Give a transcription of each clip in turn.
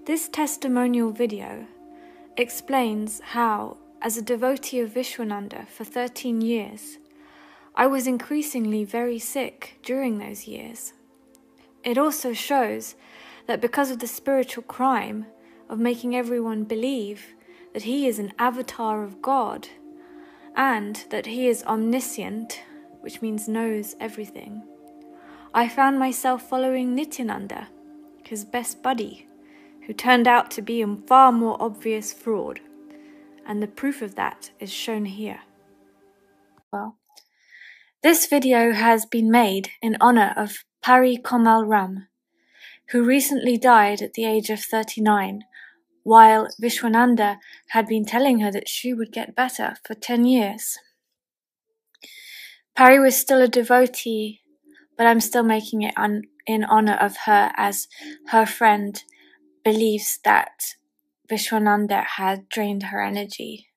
This testimonial video explains how, as a devotee of Vishwananda for 13 years, I was increasingly very sick during those years. It also shows that because of the spiritual crime of making everyone believe that he is an avatar of God and that he is omniscient, which means knows everything, I found myself following Nithyananda, his best buddy, who turned out to be a far more obvious fraud, and the proof of that is shown here. Well, this video has been made in honor of Pari Komal Ram, who recently died at the age of 39, while Vishwananda had been telling her that she would get better for 10 years. Pari was still a devotee, but I'm still making it in honor of her, as her friend believes that Vishwananda had drained her energy.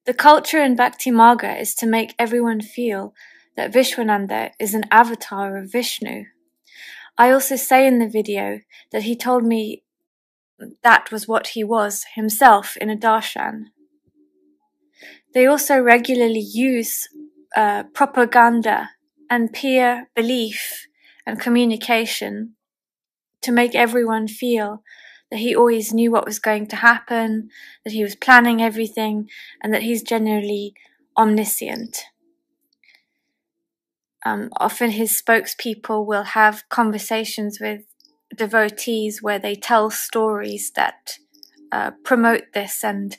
The culture in Bhakti Marga is to make everyone feel that Vishwananda is an avatar of Vishnu. I also say in the video that he told me that was what he was himself in a darshan. They also regularly use propaganda and peer belief and communication to make everyone feel that he always knew what was going to happen, that he was planning everything, and that he's generally omniscient. Often his spokespeople will have conversations with devotees where they tell stories that promote this and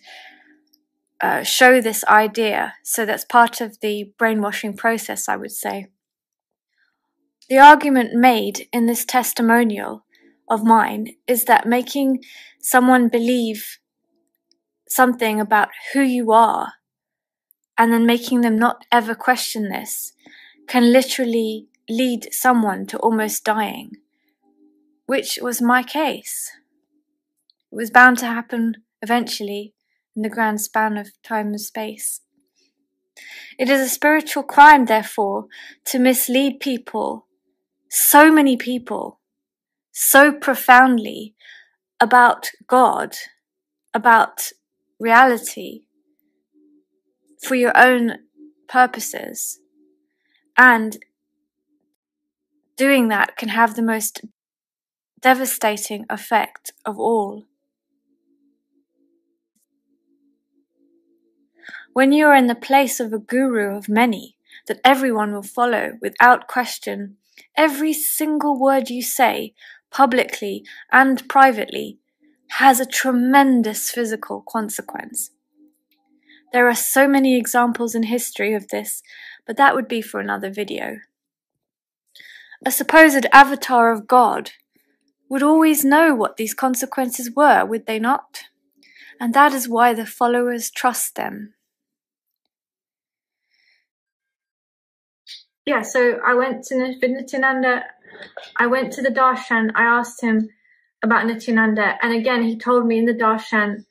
show this idea. So that's part of the brainwashing process, I would say. The argument made in this testimonial of mine is that making someone believe something about who you are and then making them not ever question this can literally lead someone to almost dying, which was my case. It was bound to happen eventually in the grand span of time and space. It is a spiritual crime, therefore, to mislead people, so many people, so profoundly about God, about reality, for your own purposes. And doing that can have the most devastating effect of all. When you are in the place of a guru of many, that everyone will follow without question, every single word you say, publicly and privately, has a tremendous physical consequence. There are so many examples in history of this, but that would be for another video. A supposed avatar of God would always know what these consequences were, would they not? And that is why the followers trust them. Yeah, so I went to Nithyananda, I went to the darshan, I asked him about Nithyananda, and again he told me in the darshan,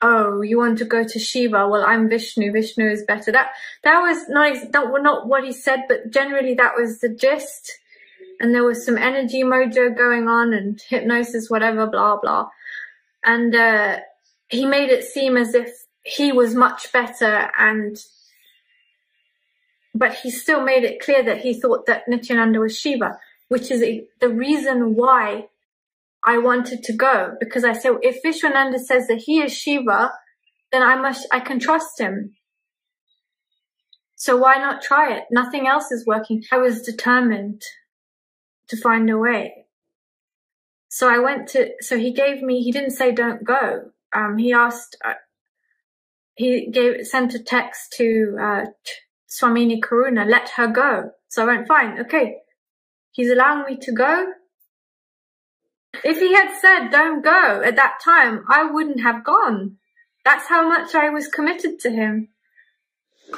oh, you want to go to Shiva? Well, I'm Vishnu. Vishnu is better. That was not what he said, but generally that was the gist. And there was some energy mojo going on and hypnosis, whatever, blah, blah. And he made it seem as if he was much better, but he still made it clear that he thought that Nithyananda was Shiva, which is the reason why I wanted to go, because I said, if Vishwananda says that he is Shiva, then I can trust him. So why not try it? Nothing else is working. I was determined to find a way. So he didn't say don't go. He sent a text to Swamini Karuna, let her go. So I went, fine, okay. He's allowing me to go. If he had said don't go at that time, I wouldn't have gone. That's how much I was committed to him.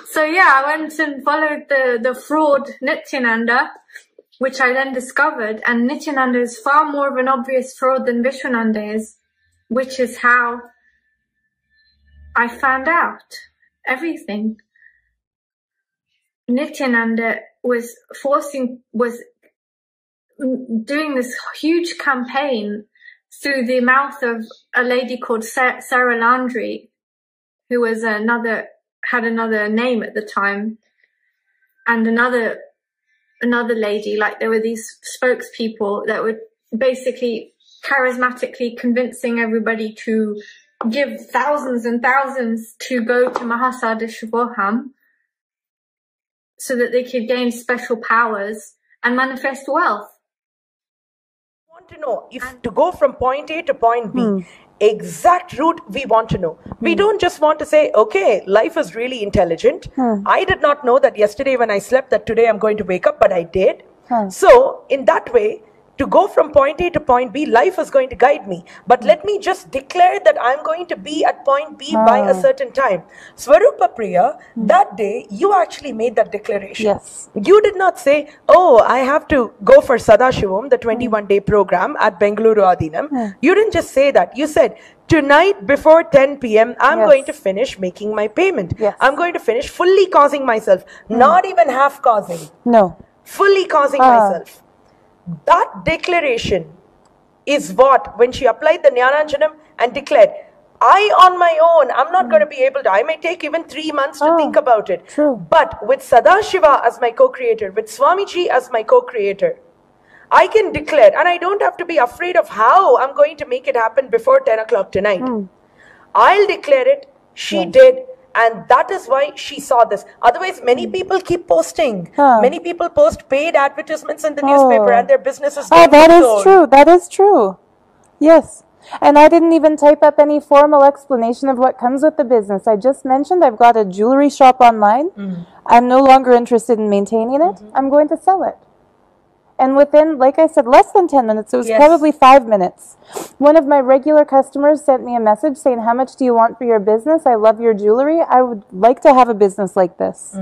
So yeah, I went and followed the fraud Nithyananda, which I then discovered, and Nithyananda is far more of an obvious fraud than Vishwananda is, which is how I found out everything. Nithyananda was doing this huge campaign through the mouth of a lady called Sarah Landry, who was had another name at the time, and another lady. Like, there were these spokespeople that were basically charismatically convincing everybody to give thousands and thousands to go to Mahasada Shivoham so that they could gain special powers and manifest wealth. Want to know if to go from point A to point B, exact route we want to know. We don't just want to say, okay, life is really intelligent. I did not know that yesterday when I slept that today I'm going to wake up, but I did. So in that way, to go from point A to point B, life is going to guide me. But let me just declare that I'm going to be at point B by a certain time. Swarupa Priya, that day, you actually made that declaration. Yes. You did not say, oh, I have to go for Sadashivam, the 21-day program at Bengaluru Adinam. You didn't just say that. You said, tonight before 10 p.m., I'm going to finish making my payment. I'm going to finish fully causing myself, not even half causing. No. Fully causing myself. That declaration is what, when she applied the Jnananjanam and declared, I on my own, I'm not going to be able to, I may take even 3 months to think about it. True. But with Sadashiva as my co-creator, with Swamiji as my co-creator, I can declare, and I don't have to be afraid of how I'm going to make it happen before 10 o'clock tonight. I'll declare it, she did, and that is why she saw this. Otherwise, many people keep posting. Many people post paid advertisements in the newspaper and their businesses. Oh, that is true. That is true. Yes. And I didn't even type up any formal explanation of what comes with the business. I just mentioned I've got a jewelry shop online. I'm no longer interested in maintaining it. I'm going to sell it. And within, like I said, less than 10 minutes, it was probably 5 minutes. One of my regular customers sent me a message saying, how much do you want for your business? I love your jewelry. I would like to have a business like this.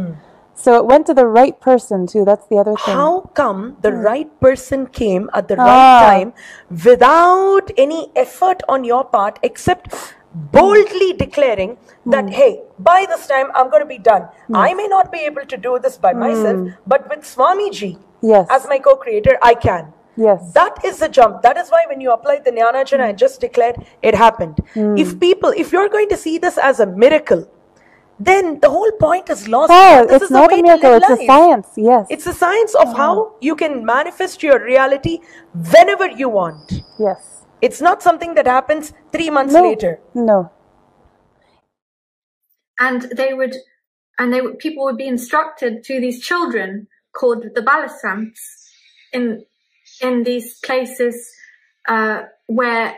So it went to the right person too. That's the other thing. How come the right person came at the right time without any effort on your part except boldly declaring that, hey, by this time I'm going to be done. I may not be able to do this by myself, but with Swamiji as my co-creator, I can. That is the jump. That is why when you applied the Jnanajana, I just declared it happened. If you're going to see this as a miracle, then the whole point is lost. It's not a miracle, it's a science. Yes. It's a science of how you can manifest your reality whenever you want. Yes. It's not something that happens 3 months later. No. And people would be instructed to these children called the Balasants in these places where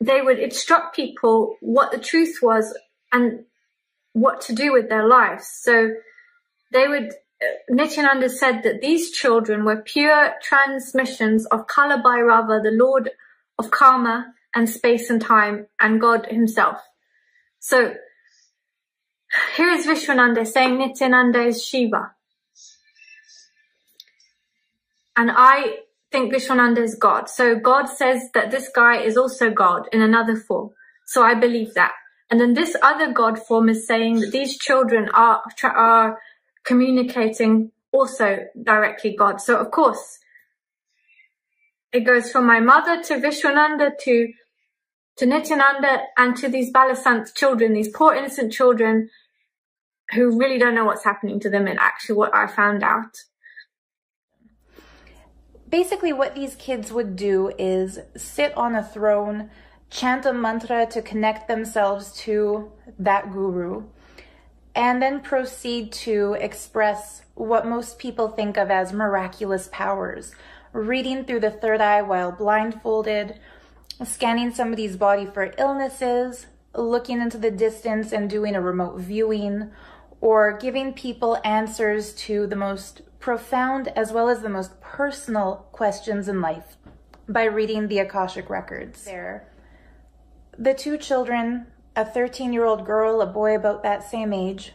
they would instruct people what the truth was and what to do with their lives. So Nithyananda said that these children were pure transmissions of Kala Bhairava, the Lord of Karma and space and time, and God himself. So here is Vishwananda saying Nithyananda is Shiva. And I think Vishwananda is God. So God says that this guy is also God in another form. So I believe that. And then this other God form is saying that these children are communicating also directly God. So of course, it goes from my mother to Vishwananda to Nithyananda and to these Balasant children, these poor innocent children who really don't know what's happening to them, and actually what I found out. Basically what these kids would do is sit on a throne, chant a mantra to connect themselves to that guru, and then proceed to express what most people think of as miraculous powers, reading through the third eye while blindfolded, scanning somebody's body for illnesses, looking into the distance and doing a remote viewing, or giving people answers to the most profound as well as the most personal questions in life by reading the Akashic records. There, the two children, a 13-year-old girl, a boy about that same age,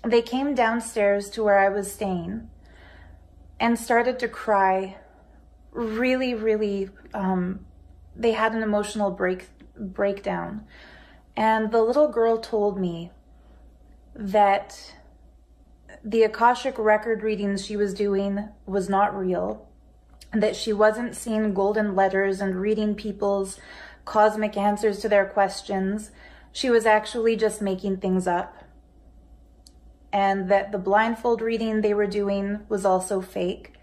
they came downstairs to where I was staying and started to cry. Really, they had an emotional breakdown. And the little girl told me that the Akashic record readings she was doing was not real, that she wasn't seeing golden letters and reading people's cosmic answers to their questions. She was actually just making things up. And that the blindfold reading they were doing was also fake.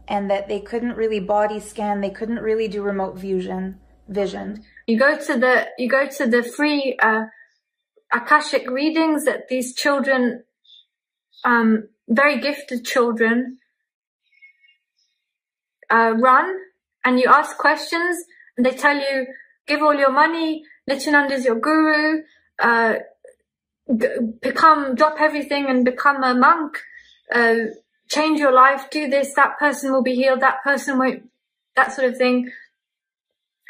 And that they couldn't really body scan, they couldn't really do remote vision. You go to the free Akashic readings that these children, very gifted children, run, and you ask questions, and they tell you, give all your money, Nithyananda is your guru, drop everything and become a monk, change your life, do this, that person will be healed, that person won't, that sort of thing.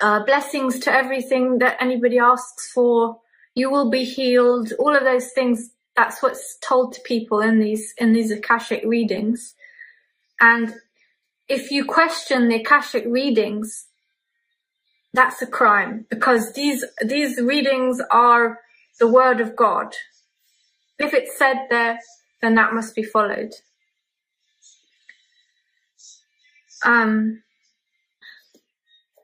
Blessings to everything that anybody asks for, you will be healed, all of those things. That's what's told to people in these Akashic readings. And if you question the Akashic readings, that's a crime, because these readings are the word of God. If it's said there, then that must be followed.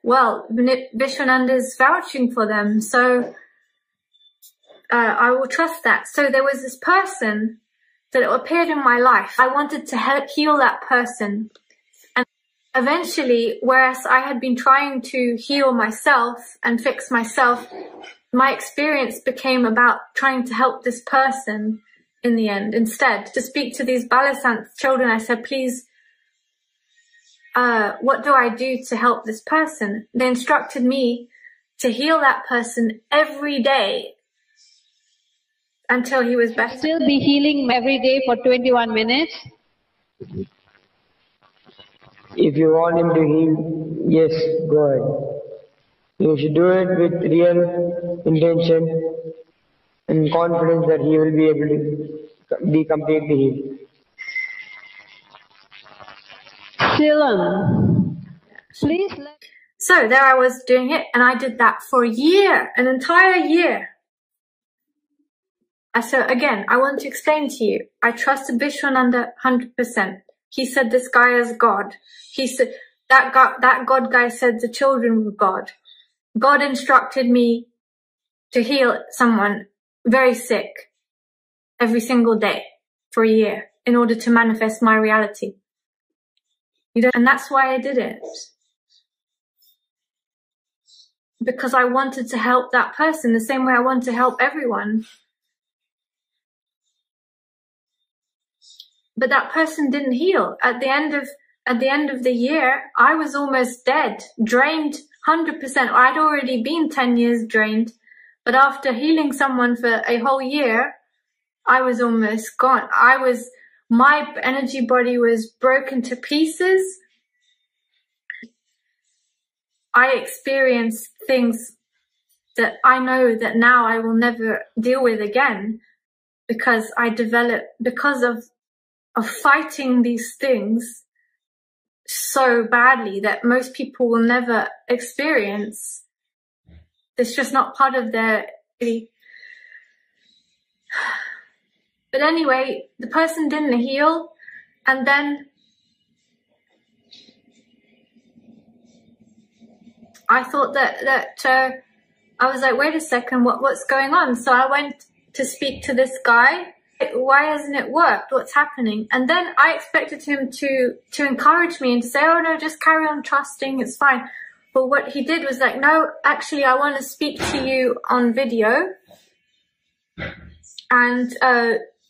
Well, Vishwananda is vouching for them, so I will trust that. So there was this person that appeared in my life. I wanted to heal that person. And eventually, whereas I had been trying to heal myself and fix myself, my experience became about trying to help this person in the end. Instead, to speak to these Balasant children, I said, please, what do I do to help this person? They instructed me to heal that person every day until he was better. Still be healing every day for 21 minutes? If you want him to heal, yes, go ahead. You should do it with real intention and confidence that he will be able to be completely healed. Silam, please let... So there I was doing it, and I did that for a year, an entire year. So again, I want to explain to you, I trusted Vishwananda 100%. He said this guy is God. He said that God guy said the children were God. God instructed me to heal someone very sick every single day for a year in order to manifest my reality. And that's why I did it. Because I wanted to help that person the same way I want to help everyone. But that person didn't heal. At the end of the year, I was almost dead, drained 100%. I'd already been 10 years drained. But after healing someone for a whole year, I was almost gone. My energy body was broken to pieces. I experienced things that I know that now I will never deal with again, because I developed, because of fighting these things so badly that most people will never experience. It's just not part of their... But anyway, the person didn't heal, and then I thought that I was like, wait a second, what's going on? So I went to speak to this guy. Why hasn't it worked? What's happening? And then I expected him to encourage me and to say, oh no, just carry on trusting, it's fine. But what he did was like, no, actually, I want to speak to you on video, and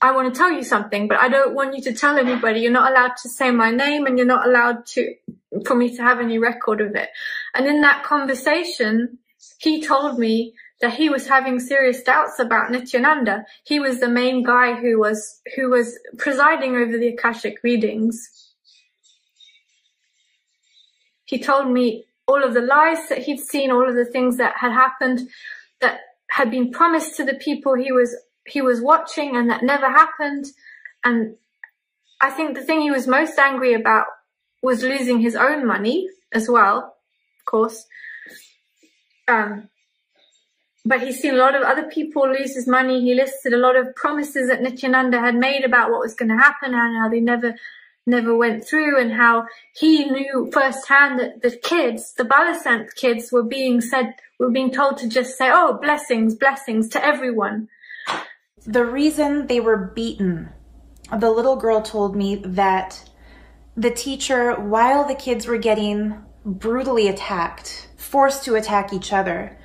I want to tell you something, but I don't want you to tell anybody. You're not allowed to say my name, and you're not allowed for me to have any record of it. And in that conversation, he told me that he was having serious doubts about Nithyananda. He was the main guy who was presiding over the Akashic readings. He told me all of the lies that he'd seen, all of the things that had happened, that had been promised to the people he was watching, and that never happened. And I think the thing he was most angry about was losing his own money as well, of course. But he's seen a lot of other people lose his money. He listed a lot of promises that Nithyananda had made about what was going to happen and how they never never went through, and how he knew firsthand that the Balasant kids were being told to just say, oh, blessings, blessings to everyone. The reason they were beaten, the little girl told me that the teacher, while the kids were getting brutally attacked, forced to attack each other,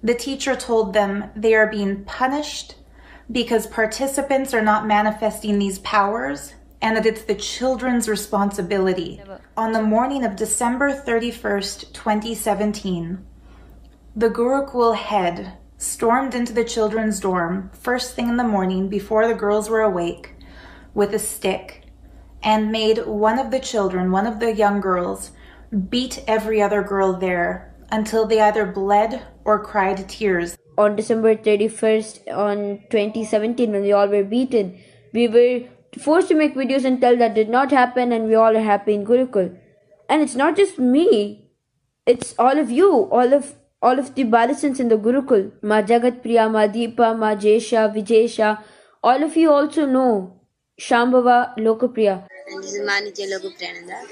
the teacher told them they are being punished because participants are not manifesting these powers, and that it's the children's responsibility. On the morning of December 31st, 2017, the Gurukul head stormed into the children's dorm first thing in the morning before the girls were awake with a stick and made one of the children, one of the young girls, beat every other girl there until they either bled or cried tears. On December 31st, on 2017, when we all were beaten, we were forced to make videos and tell that did not happen, and we all are happy in Gurukul. And it's not just me, it's all of you, all of the Balasants in the Gurukul. Ma Jagat Priya, Ma Deepa, Ma Jesha, Vijesha, all of you also know Shambhava Lokapriya. And this is Manitya Lokapriyananda.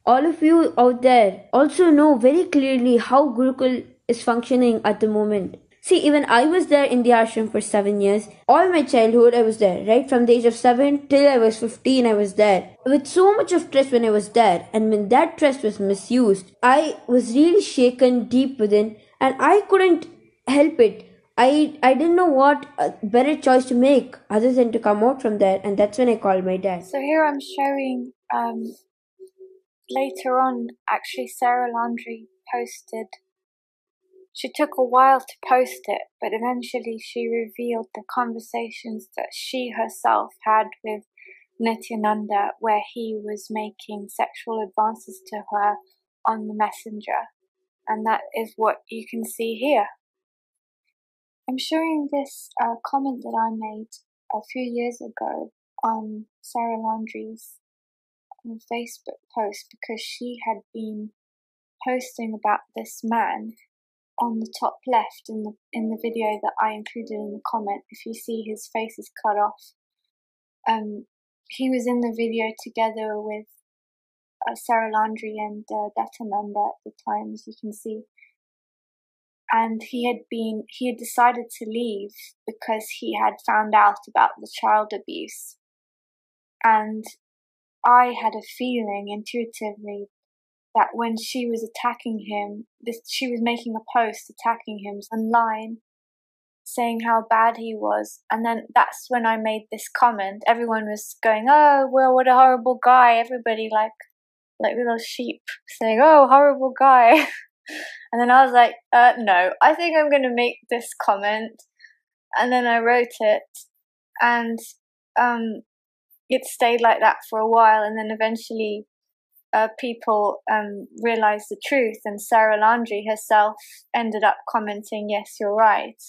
All of you out there also know very clearly how Gurukul is functioning at the moment. See, even I was there in the ashram for 7 years. All my childhood I was there, right? From the age of 7 till I was 15, I was there. With so much of trust when I was there. And when that trust was misused, I was really shaken deep within, and I couldn't help it. I didn't know what better choice to make other than to come out from there. And that's when I called my dad. So here I'm showing, later on, actually Sarah Landry posted. She took a while to post it, but eventually she revealed the conversations that she herself had with Nithyananda, where he was making sexual advances to her on the messenger. And that is what you can see here. I'm showing this comment that I made a few years ago on Sarah Landry's Facebook post, because she had been posting about this man. On the top left in the video that I included in the comment, if you see his face is cut off, he was in the video together with Sarah Landry and Nithyananda at the time, as you can see. And he had decided to leave because he had found out about the child abuse. And I had a feeling intuitively that when she was attacking him, she was making a post attacking him online, saying how bad he was. And then that's when I made this comment. Everyone was going, oh, well, what a horrible guy. Everybody like little sheep saying, oh, horrible guy. And then I was like, no, I think I'm going to make this comment. And then I wrote it, and it stayed like that for a while. And then eventually people realized the truth, and Sarah Landry herself ended up commenting, yes, you're right.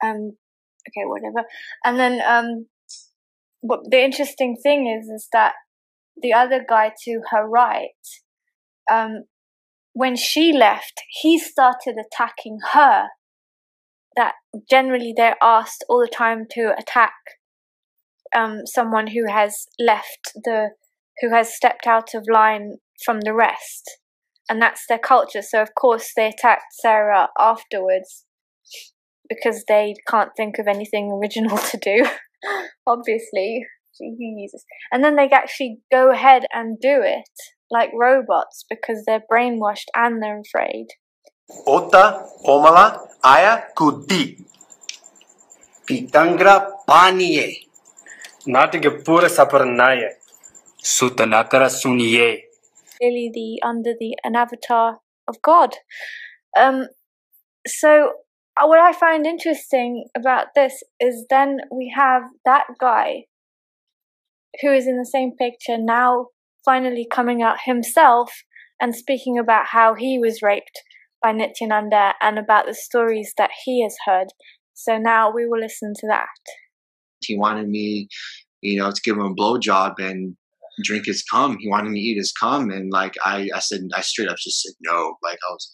Okay, whatever. And then what the interesting thing is that the other guy to her right, when she left, he started attacking her. That generally they're asked all the time to attack someone who has who has stepped out of line from the rest, and that's their culture. So of course they attacked Sarah afterwards because they can't think of anything original to do. Obviously, Jesus. And then they actually go ahead and do it like robots because they're brainwashed and they're afraid. Ota omala aya kuti pitangra paniye natige pura saparnaye sutanakara suniye. Really an avatar of God. So what I find interesting about this is then we have that guy who is in the same picture now finally coming out himself and speaking about how he was raped by Nithyananda and about the stories that he has heard. So now we will listen to that. He wanted me, to give him a blowjob, and drink his cum. He wanted me to eat his cum. And like, I straight up just said no. Like I was,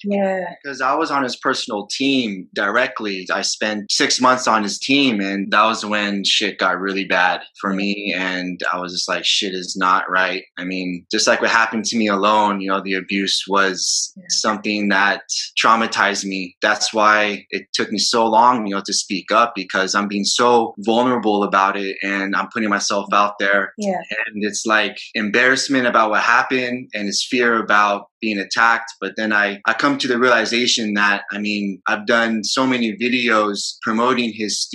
because I was on his personal team directly. I spent 6 months on his team, and that was when shit got really bad for me. And I was just like, shit is not right. I mean, just like what happened to me alone, you know, the abuse was something that traumatized me. That's why it took me so long, you know, to speak up, because I'm being so vulnerable about it and I'm putting myself out there. And it's like embarrassment about what happened, and it's fear about being attacked. But then I come to the realization that, I mean, I've done so many videos promoting his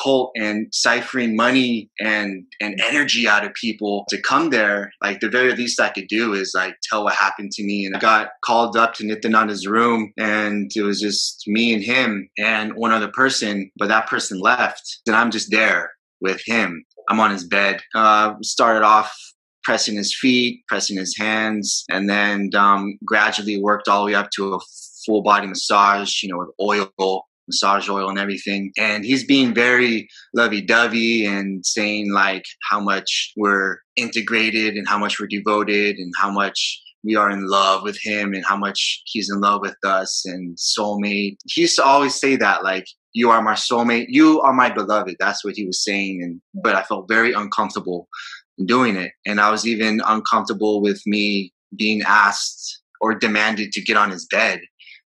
cult and ciphering money and energy out of people to come there. Like the very least I could do is like tell what happened to me. And I got called up to Nithyananda's room, and it was just me and him and one other person, but that person left, and I'm just there with him. I'm on his bed. Started off pressing his feet, pressing his hands, and then gradually worked all the way up to a full body massage, you know, with oil, massage oil and everything. And he's being very lovey-dovey and saying like how much we're integrated and how much we're devoted and how much we are in love with him and how much he's in love with us and soulmate. He used to always say that, like, you are my soulmate, you are my beloved. That's what he was saying. But I felt very uncomfortable doing it. And I was even uncomfortable with me being asked or demanded to get on his bed.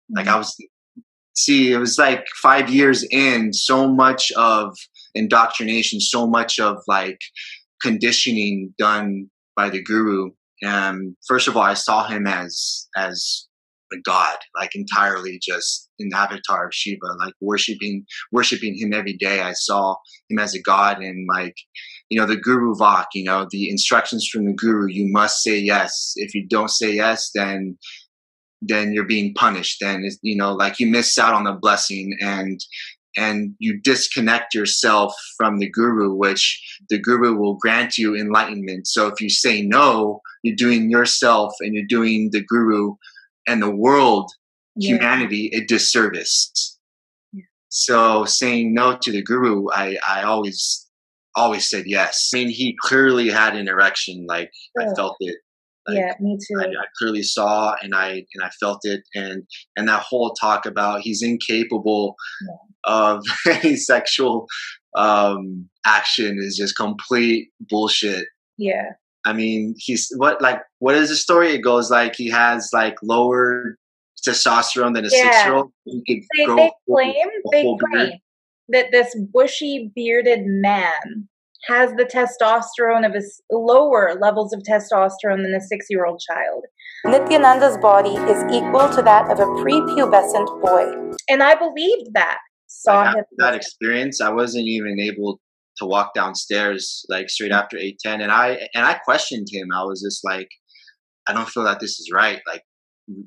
Like it was like 5 years in, so much of indoctrination, so much of like conditioning done by the guru. First of all, I saw him as a god, like entirely just an avatar of Shiva, like worshiping him every day. I saw him as a god, and like, you know, the guru vak, you know, the instructions from the guru, you must say yes. If you don't say yes, then you're being punished. Then, you know, like you miss out on the blessing, and you disconnect yourself from the guru, which the guru will grant you enlightenment. So if you say no, you're doing yourself and you're doing the guru and the world, humanity, a disservice. So saying no to the guru, I always said yes. I mean, he clearly had an erection. Like I felt it. Like, me too. I clearly saw and I felt it. And that whole talk about he's incapable of any sexual action is just complete bullshit. Yeah. I mean, what is the story? It goes like he has like lower testosterone than a 6-year-old. They claim that this bushy bearded man has the testosterone of lower levels of testosterone than a 6-year-old child. Nithyananda's body is equal to that of a prepubescent boy. And I believed that. After that experience, I wasn't even able to walk downstairs like straight after 8:10, and I questioned him. I was just like, I don't feel that this is right, like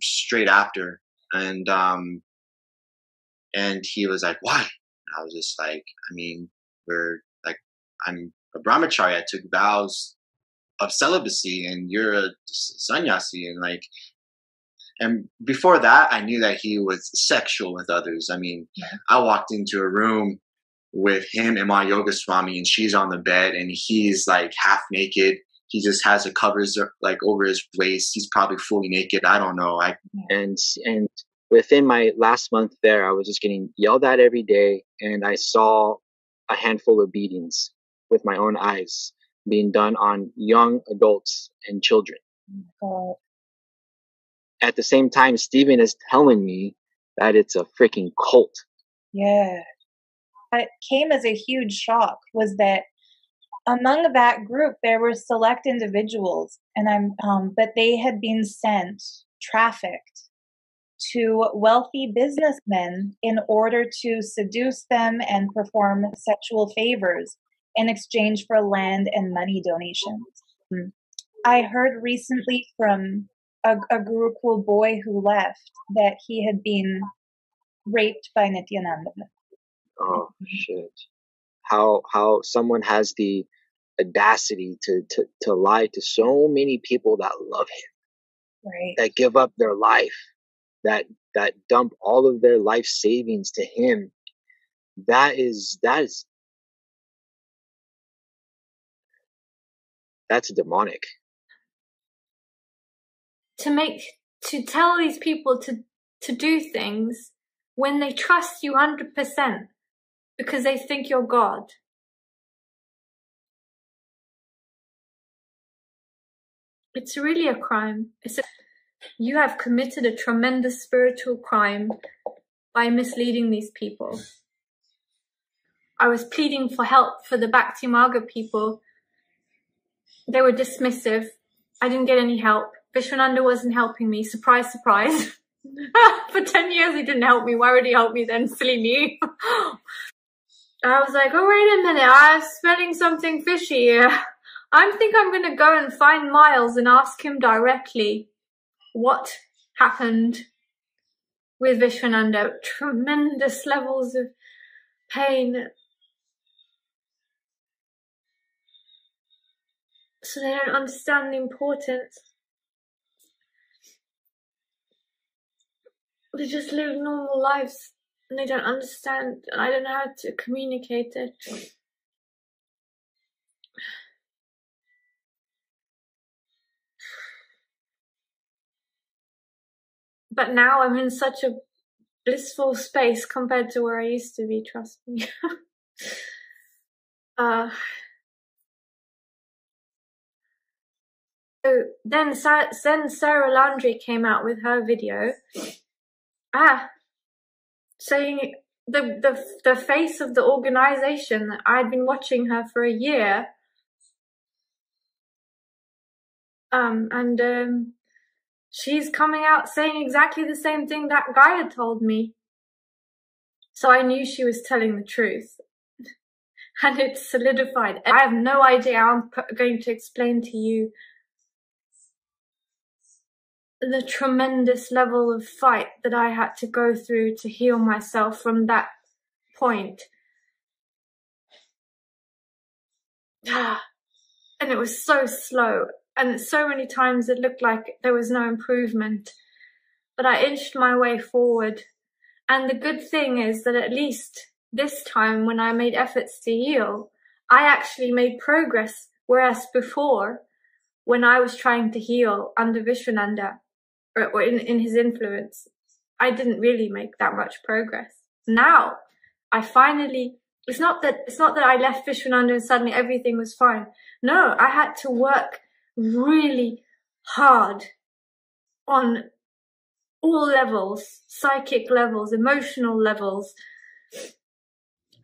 straight after. And he was like, why? I was just like, I mean, I'm a brahmachari. I took vows of celibacy, and you're a sannyasi, and before that, I knew that he was sexual with others. I mean, I walked into a room with him and my yoga swami, and she's on the bed, and he's like half naked. He just has the covers like over his waist. He's probably fully naked. I don't know. And within my last month there, I was just getting yelled at every day, and I saw a handful of beatings with my own eyes being done on young adults and children. At the same time, Stephen is telling me that it's a freaking cult. Yeah. What came as a huge shock was that among that group, there were select individuals, and but they had been trafficked to wealthy businessmen in order to seduce them and perform sexual favors in exchange for land and money donations. I heard recently from a Guru Kul boy who left that he had been raped by Nithyananda. Oh shit! How someone has the audacity to lie to so many people that love him, right? That give up their life, that dump all of their life savings to him. That is That's demonic. To tell these people to do things when they trust you 100% because they think you're God. It's really a crime. You have committed a tremendous spiritual crime by misleading these people. I was pleading for help for the Bhakti Marga people. They were dismissive. I didn't get any help. Vishwananda wasn't helping me. Surprise, surprise. For 10 years he didn't help me. Why would he help me then? Silly me. I was like, oh, wait a minute. I'm smelling something fishy here. I think I'm going to go and find Miles and ask him directly what happened with Vishwananda. Tremendous levels of pain. So they don't understand the importance. They just live normal lives and they don't understand, and I don't know how to communicate it. But now I'm in such a blissful space compared to where I used to be, trust me. So then Sarah Landry came out with her video, saying the face of the organization. I'd been watching her for a year, and she's coming out saying exactly the same thing that guy had told me. So I knew she was telling the truth, and it's solidified. I have no idea how I'm going to explain to you the tremendous level of fight that I had to go through to heal myself from that point. And it was so slow, and so many times it looked like there was no improvement. But I inched my way forward. And the good thing is that at least this time, when I made efforts to heal, I actually made progress. Whereas before, when I was trying to heal under Vishwananda, or in his influence, I didn't really make that much progress. Now, I finally, it's not that I left Vishwananda and suddenly everything was fine. No, I had to work really hard on all levels, psychic levels, emotional levels.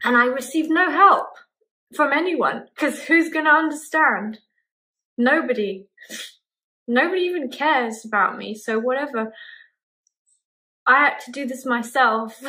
And I received no help from anyone, because who's going to understand? Nobody. Nobody even cares about me, so whatever. I had to do this myself.